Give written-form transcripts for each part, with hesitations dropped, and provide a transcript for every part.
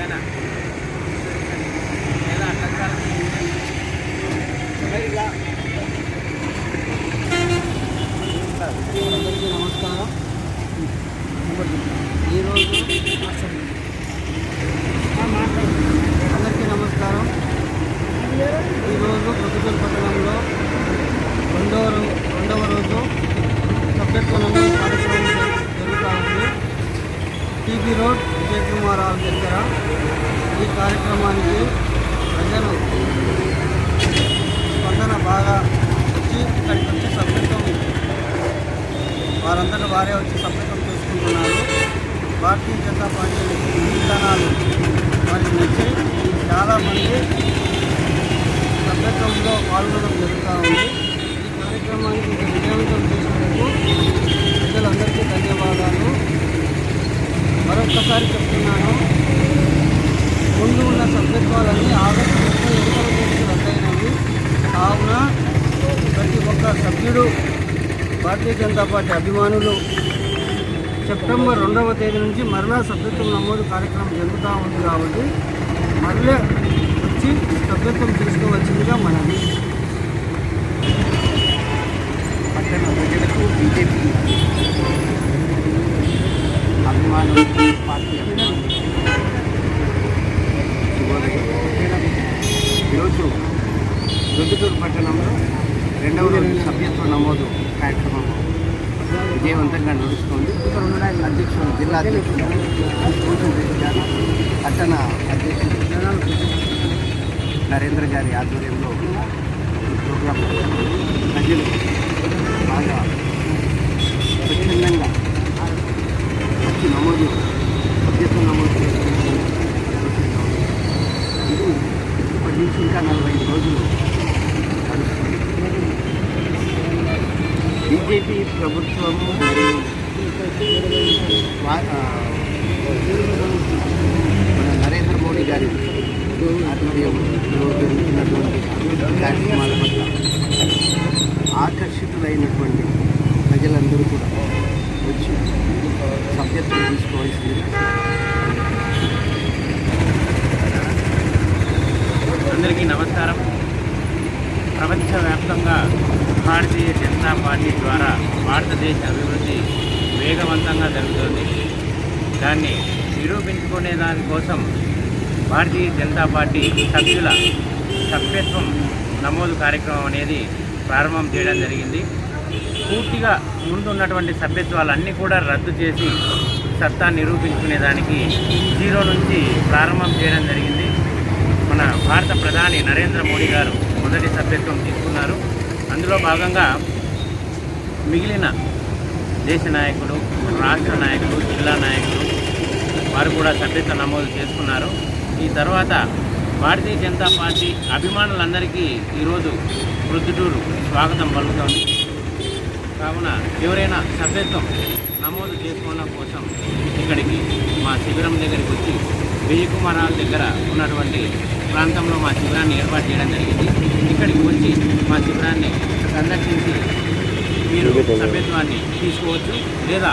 ఏమైనా లేదా అట్లా అందరికీ నమస్కారం. ఈరోజు అందరికీ నమస్కారం. ఈరోజు ప్రొద్దుటూరు పట్టణంలో రెండవ రోజు సభ్యత్వ నమోదు కార్యక్రమం జరుగుతూ ఉంది. టీబీ రోడ్ విజయ్ కుమార్ రావు దగ్గర ఈ కార్యక్రమానికి ప్రజలు స్పందన బాగా వచ్చి ఇక్కడికి వచ్చి సభ్యత్వం వారందరూ వారే వచ్చి సభ్యత్వం చేసుకుంటున్నారు. భారతీయ జనతా పార్టీ విధానాలు వారికి నచ్చి చాలామంది సభ్యత్వంలో పాల్గొనడం జరుగుతూ ఉంది. ఈ కార్యక్రమానికి విజయవంతం చేసినందుకు ప్రజలందరికీ ధన్యవాదాలు. మరొక్కసారి చెప్తున్నాను, ముందు ఉన్న సభ్యత్వాలన్నీ ఆగస్టు 28వ తేదీకి రద్దయినవి. కావున ప్రతి ఒక్క సభ్యుడు భారతీయ జనతా పార్టీ అభిమానులు సెప్టెంబర్ 2వ తేదీ నుంచి మరలా సభ్యత్వం నమోదు కార్యక్రమం జరుగుతూ ఉంది కాబట్టి మరలే వచ్చి సభ్యత్వం చేసుకోవచ్చిందిగా మనవి. పట్టణ ప్రజలకు బీజేపీ అభిమానులు పార్టీ అభిమానులు ఈరోజు ప్రొద్దుటూరు పట్టణంలో రెండవ రోజు సభ్యత్వ నమోదు కార్యక్రమం విజయవంతంగా నడుస్తుంది. అధ్యక్షుడు జిల్లా అధ్యక్షుడు పట్టణ అధ్యక్షుడు నరేంద్ర గారి ఆధ్వర్యంలో ఈ ప్రోగ్రాం ప్రజలు బాగా స్వచ్ఛందంగా వచ్చి సభ్యత్వ నమోదు చేసుకుంటున్నారు. ఇది ఇప్పటి నుంచి ఇంకా 45 రోజులు నడుస్తుంది. బీజేపీ ప్రభుత్వము మరియు మన నరేంద్ర మోడీ గారి ఆధ్వర్యంలో జరుగుతున్నటువంటి కార్యక్రమాల పట్ల ఆకర్షితులైనటువంటి ప్రజలందరూ కూడా వచ్చి సభ్యత్వం తీసుకోవాల్సింది. అందరికీ నమస్కారం. ప్రపంచవ్యాప్తంగా భారతీయ జనతా పార్టీ ద్వారా భారతదేశ అభివృద్ధి వేగవంతంగా జరుగుతుంది. దాన్ని నిరూపించుకునే దానికోసం భారతీయ జనతా పార్టీ సభ్యుల సభ్యత్వం నమోదు కార్యక్రమం అనేది ప్రారంభం చేయడం జరిగింది. పూర్తిగా ముందున్నటువంటి సభ్యత్వాలన్నీ కూడా రద్దు చేసి సత్తా నిరూపించుకునే దానికి 0 నుంచి ప్రారంభం చేయడం జరిగింది. మన భారత ప్రధాని నరేంద్ర మోడీ గారు మొదటి సభ్యత్వం తీసుకున్నారు. అందులో భాగంగా మిగిలిన దేశ నాయకులు, రాష్ట్ర నాయకులు, జిల్లా నాయకులు వారు కూడా సభ్యత్వ నమోదు చేసుకున్నారు. ఈ తర్వాత భారతీయ జనతా పార్టీ అభిమానులందరికీ ఈరోజు ప్రొద్దుటూరు స్వాగతం పలుకుతోంది. కావున ఎవరైనా సభ్యత్వం నమోదు చేసుకోవడం కోసం ఇక్కడికి మా శిబిరం దగ్గరికి వచ్చి విజయ్ కుమార్ రావు దగ్గర ఉన్నటువంటి ప్రాంతంలో మా శిబిరాన్ని ఏర్పాటు చేయడం జరిగింది. ఇక్కడికి వచ్చి మా శిబిరాన్ని సందర్శించి మీరు సభ్యత్వాన్ని తీసుకోవచ్చు. లేదా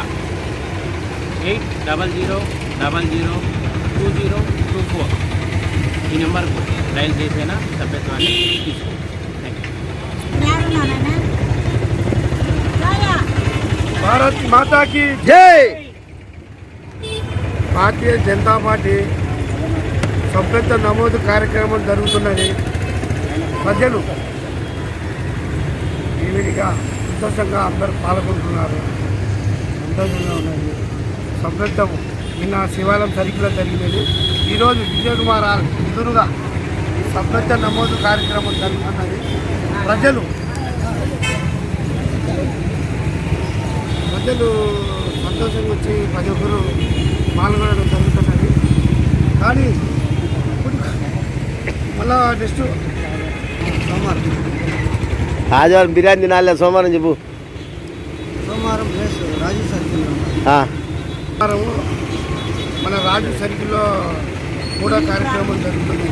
8000002024 ఈ నెంబర్కు డయల్ చేసైనా సభ్యత్వాన్ని తీసుకోవచ్చు. భారత్ మాతాకి జై. భారతీయ జనతా పార్టీ సభ్యత్వ నమోదు కార్యక్రమం జరుగుతున్నది. ప్రజలు విడిగా సంతోషంగా అందరూ పాల్గొంటున్నారు. సంతోషంగా ఉన్నది. సభ్యత్వం నిన్న శివాలయం సరిగ్గా జరిగినది. ఈరోజు విజయ్ కుమార్ ఎదురుగా సభ్యత్వ నమోదు కార్యక్రమం జరుగుతున్నది. ప్రజలు సంతోషంగా వచ్చి ప్రతి ఒక్కరు పాల్గొనడం జరుగుతున్నది. కానీ మళ్ళా నెక్స్ట్ సోమవారం ఆదివారం బిర్యానీ తినాలి. సోమవారం చెప్పు. సోమవారం ప్లేస్ రాజు సర్కిల్లో మన రాజు సర్కిల్లో కూడా కార్యక్రమం జరుగుతుంది.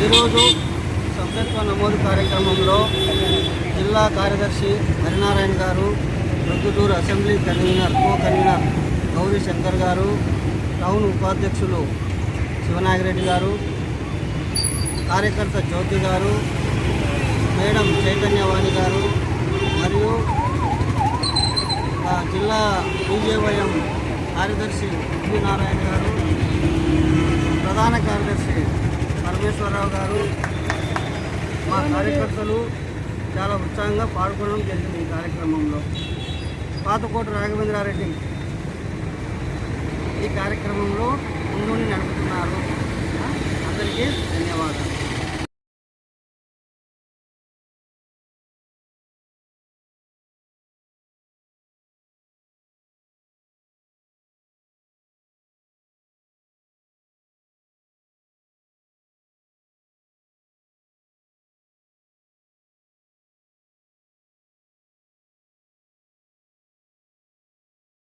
ఈరోజు సభ్యత్వ నమోదు కార్యక్రమంలో జిల్లా కార్యదర్శి హరినారాయణ గారు, Proddatur assembly co convener Gauri Shankar గారు, టౌన్ ఉపాధ్యక్షులు శివనాగిరెడ్డి గారు, కార్యకర్త జ్యోతి గారు, మేడం చైతన్యవాణి గారు మరియు జిల్లా బీజేవైఎం కార్యదర్శి వి నారాయణ గారు, ప్రధాన కార్యదర్శి పరమేశ్వరరావు గారు, మా కార్యకర్తలు చాలా ఉత్సాహంగా పాల్గొనడం జరిగింది. ఈ కార్యక్రమంలో పాతకోట రాఘవేంద్రారెడ్డి ఈ కార్యక్రమంలో ముందుండి నడుపుతున్నారు. అందరికీ ధన్యవాదాలు.